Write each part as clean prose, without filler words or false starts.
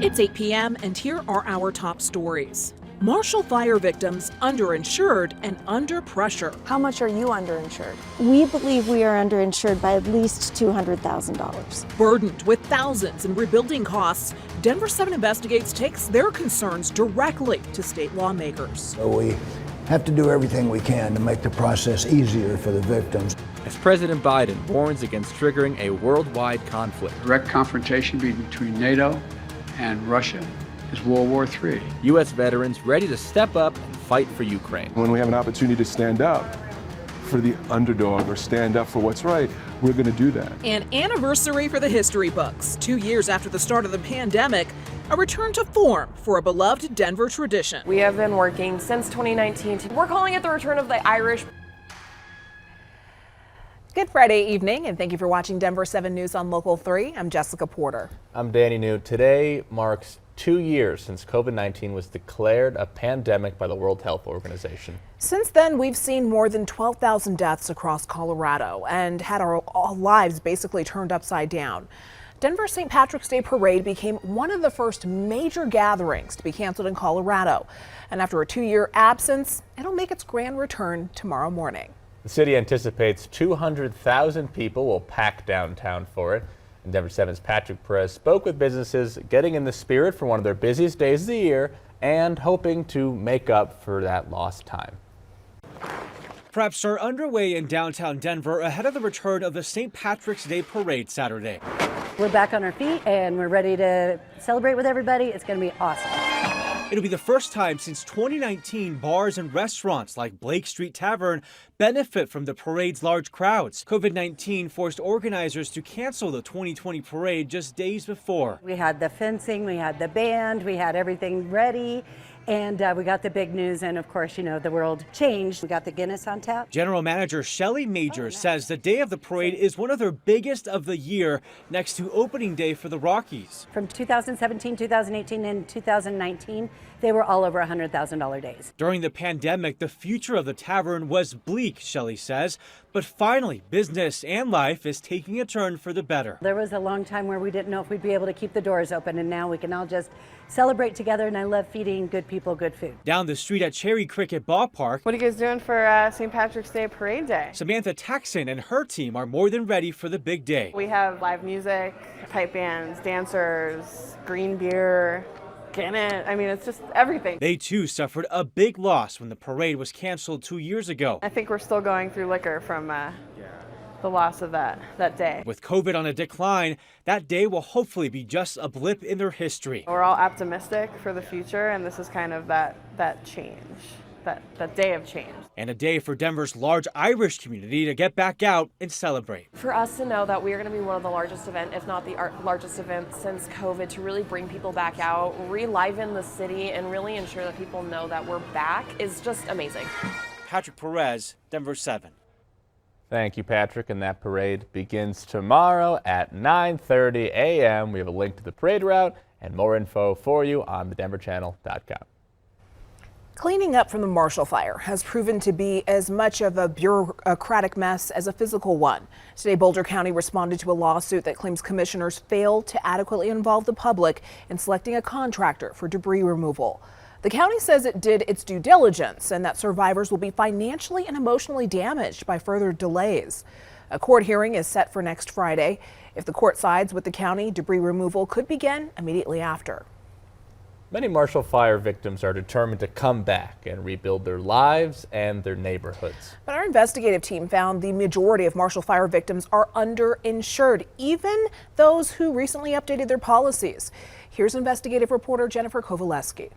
It's 8 p.m. and here are our top stories. Marshall Fire victims underinsured and under pressure. How much are you underinsured? We believe we are underinsured by at least $200,000. Burdened with thousands in rebuilding costs, Denver 7 Investigates takes their concerns directly to state lawmakers. So we have to do everything we can to make the process easier for the victims. As President Biden warns against triggering a worldwide conflict. Direct confrontation between NATO and Russia is World War III. U.S. veterans ready to step up and fight for Ukraine. When we have an opportunity to stand up for the underdog or stand up for what's right, we're going to do that. An anniversary for the history books. 2 years after the start of the pandemic, a return to form for a beloved Denver tradition. We have been working since 2019. We're calling it the return of the Irish. Good Friday evening, and thank you for watching Denver 7 News on Local 3. I'm Jessica Porter. I'm Danny New. Today marks 2 years since COVID-19 was declared a pandemic by the World Health Organization. Since then, we've seen more than 12,000 deaths across Colorado and had our lives basically turned upside down. Denver's St. Patrick's Day Parade became one of the first major gatherings to be canceled in Colorado. And after a 2-year absence, it'll make its grand return tomorrow morning. The city anticipates 200,000 people will pack downtown for it. And Denver 7's Patrick Perez spoke with businesses getting in the spirit for one of their busiest days of the year and hoping to make up for that lost time. Preps are underway in downtown Denver ahead of the return of the St. Patrick's Day Parade Saturday. We're back on our feet and we're ready to celebrate with everybody. It's going to be awesome. It'll be the first time since 2019 bars and restaurants like Blake Street Tavern benefit from the parade's large crowds. COVID-19 forced organizers to cancel the 2020 parade just days before. We had the fencing, we had the band, we had everything ready. And we got the big news, and of course, you know, the world changed. We got the Guinness on tap. General Manager Shelley Major says the day of the parade is one of their biggest of the year, next to opening day for the Rockies. From 2017, 2018, and 2019, they were all over $100,000 days. During the pandemic, the future of the tavern was bleak, Shelley says, but finally, business and life is taking a turn for the better. There was a long time where we didn't know if we'd be able to keep the doors open, and now we can all just celebrate together, and I love feeding good people good food. Down the street at Cherry Cricket Ballpark. What are you guys doing for St. Patrick's Day Parade Day? Samantha Taxon and her team are more than ready for the big day. We have live music, pipe bands, dancers, green beer, Guinness. I mean, it's just everything. They too suffered a big loss when the parade was canceled 2 years ago. I think we're still going through liquor from the loss of that day. With COVID on a decline, that day will hopefully be just a blip in their history. We're all optimistic for the future, and this is kind of that change, that day of change. And a day for Denver's large Irish community to get back out and celebrate. For us to know that we are going to be one of the largest event, if not the largest event since COVID, to really bring people back out, re-liven the city, and really ensure that people know that we're back is just amazing. Patrick Perez, Denver 7. Thank you, Patrick. And that parade begins tomorrow at 9:30 a.m. We have a link to the parade route and more info for you on thedenverchannel.com. Cleaning up from the Marshall Fire has proven to be as much of a bureaucratic mess as a physical one. Today, Boulder County responded to a lawsuit that claims commissioners failed to adequately involve the public in selecting a contractor for debris removal. The county says it did its due diligence and that survivors will be financially and emotionally damaged by further delays. A court hearing is set for next Friday. If the court sides with the county, debris removal could begin immediately after. Many Marshall Fire victims are determined to come back and rebuild their lives and their neighborhoods. But our investigative team found the majority of Marshall Fire victims are underinsured, even those who recently updated their policies. Here's investigative reporter Jennifer Kovaleski.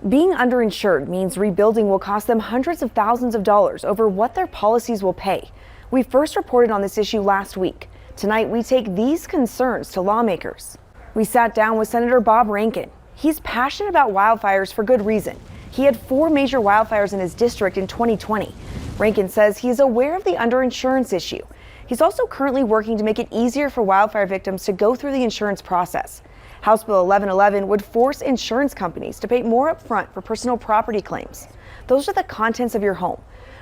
Being underinsured means rebuilding will cost them hundreds of thousands of dollars over what their policies will pay. We first reported on this issue last week. Tonight, we take these concerns to lawmakers. We sat down with Senator Bob Rankin. He's passionate about wildfires for good reason. He had 4 major wildfires in his district in 2020. Rankin says he's aware of the underinsurance issue. He's also currently working to make it easier for wildfire victims to go through the insurance process. House Bill 1111 would force insurance companies to pay more upfront for personal property claims. Those are the contents of your home.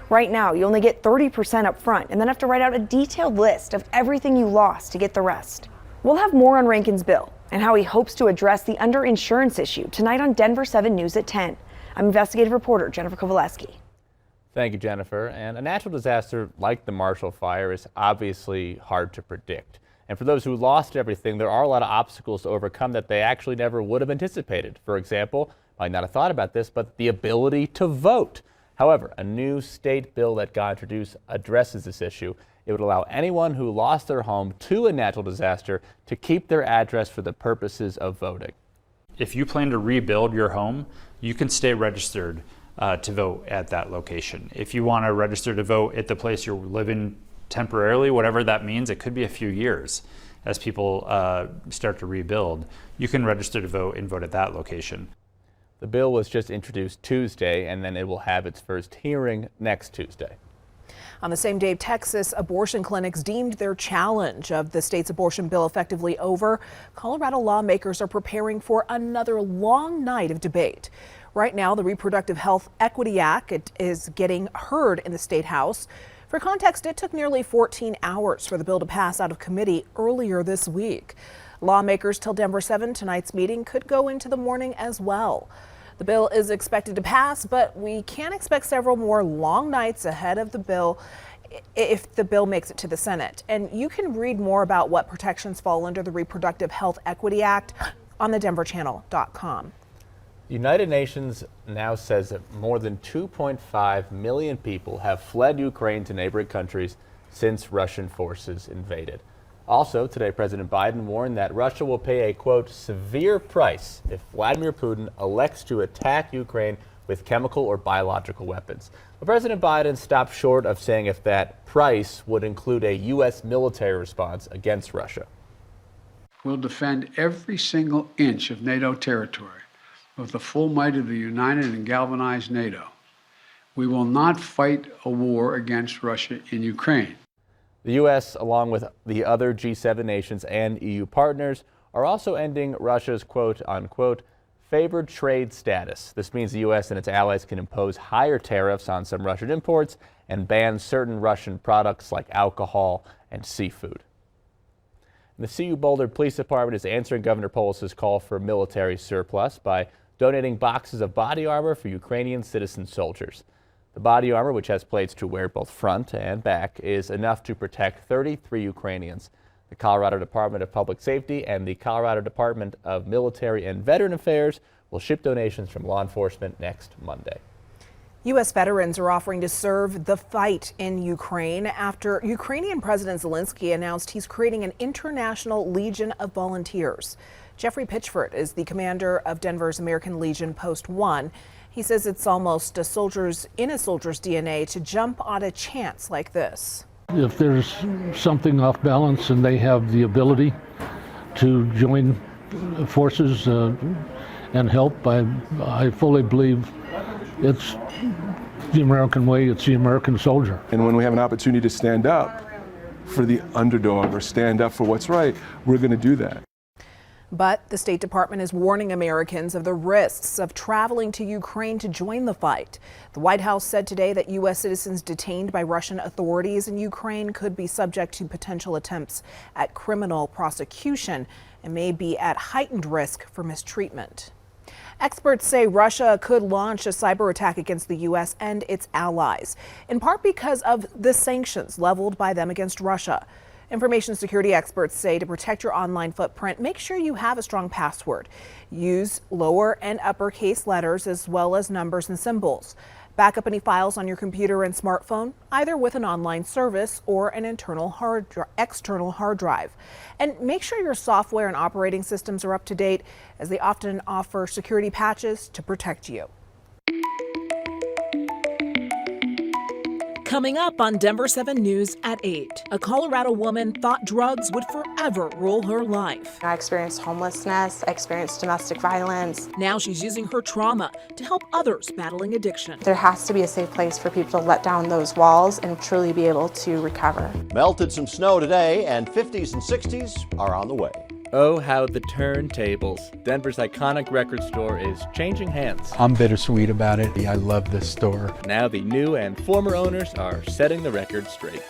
Right now, you only get 30% up front and then have to write out a detailed list of everything you lost to get the rest. We'll have more on Rankin's bill. and how he hopes to address the underinsurance issue tonight on Denver 7 News at 10. I'm investigative reporter Jennifer Kowaleski. Thank you, Jennifer. And a natural disaster like the Marshall Fire is obviously hard to predict. And for those who lost everything, there are a lot of obstacles to overcome that they actually never would have anticipated. For example, might not have thought about this, but the ability to vote. However, a new state bill that got introduced addresses this issue. It would allow anyone who lost their home to a natural disaster to keep their address for the purposes of voting. If you plan to rebuild your home, you can stay registered to vote at that location. If you want to register to vote at the place you're living temporarily, whatever that means, it could be a few years as people start to rebuild, you can register to vote and vote at that location. The bill was just introduced Tuesday, and then it will have its first hearing next Tuesday. On the same day, Texas abortion clinics deemed their challenge of the state's abortion bill effectively over. Colorado lawmakers are preparing for another long night of debate. Right now, the Reproductive Health Equity Act is getting heard in the state house. For context, it took nearly 14 hours for the bill to pass out of committee earlier this week. Lawmakers tell Denver 7 tonight's meeting could go into the morning as well. The bill is expected to pass, but we can expect several more long nights ahead of the bill if the bill makes it to the Senate. And you can read more about what protections fall under the Reproductive Health Equity Act on thedenverchannel.com. The United Nations now says that more than 2.5 million people have fled Ukraine to neighboring countries since Russian forces invaded. Also, today, President Biden warned that Russia will pay a, quote, severe price if Vladimir Putin elects to attack Ukraine with chemical or biological weapons. But President Biden stopped short of saying if that price would include a U.S. military response against Russia. We'll defend every single inch of NATO territory with the full might of the united and galvanized NATO. We will not fight a war against Russia in Ukraine. The U.S., along with the other G7 nations and EU partners, are also ending Russia's quote-unquote favored trade status. This means the U.S. and its allies can impose higher tariffs on some Russian imports and ban certain Russian products like alcohol and seafood. The CU Boulder Police Department is answering Governor Polis's call for military surplus by donating boxes of body armor for Ukrainian citizen soldiers. The body armor, which has plates to wear both front and back, is enough to protect 33 Ukrainians. The Colorado Department of Public Safety and the Colorado Department of Military and Veteran Affairs will ship donations from law enforcement next Monday. U.S. veterans are offering to serve the fight in Ukraine after Ukrainian President Zelensky announced he's creating an international Legion of Volunteers. Jeffrey Pitchford is the commander of Denver's American Legion Post 1. He says it's almost in a soldier's DNA to jump on a chance like this. If there's something off balance and they have the ability to join forces and help, I fully believe it's the American way, it's the American soldier. And when we have an opportunity to stand up for the underdog or stand up for what's right, we're going to do that. But the State Department is warning Americans of the risks of traveling to Ukraine to join the fight. The White House said today that U.S. citizens detained by Russian authorities in Ukraine could be subject to potential attempts at criminal prosecution and may be at heightened risk for mistreatment. Experts say Russia could launch a cyber attack against the U.S. and its allies, in part because of the sanctions leveled by them against Russia. Information security experts say to protect your online footprint, make sure you have a strong password. Use lower and uppercase letters as well as numbers and symbols. Back up any files on your computer and smartphone, either with an online service or an external hard drive. And make sure your software and operating systems are up to date, as they often offer security patches to protect you. Coming up on Denver 7 News at 8, a Colorado woman thought drugs would forever rule her life. I experienced homelessness, I experienced domestic violence. Now she's using her trauma to help others battling addiction. There has to be a safe place for people to let down those walls and truly be able to recover. Melted some snow today, and 50s and 60s are on the way. Oh, how the turntables. Denver's iconic record store is changing hands. I'm bittersweet about it. I love this store. Now the new and former owners are setting the record straight.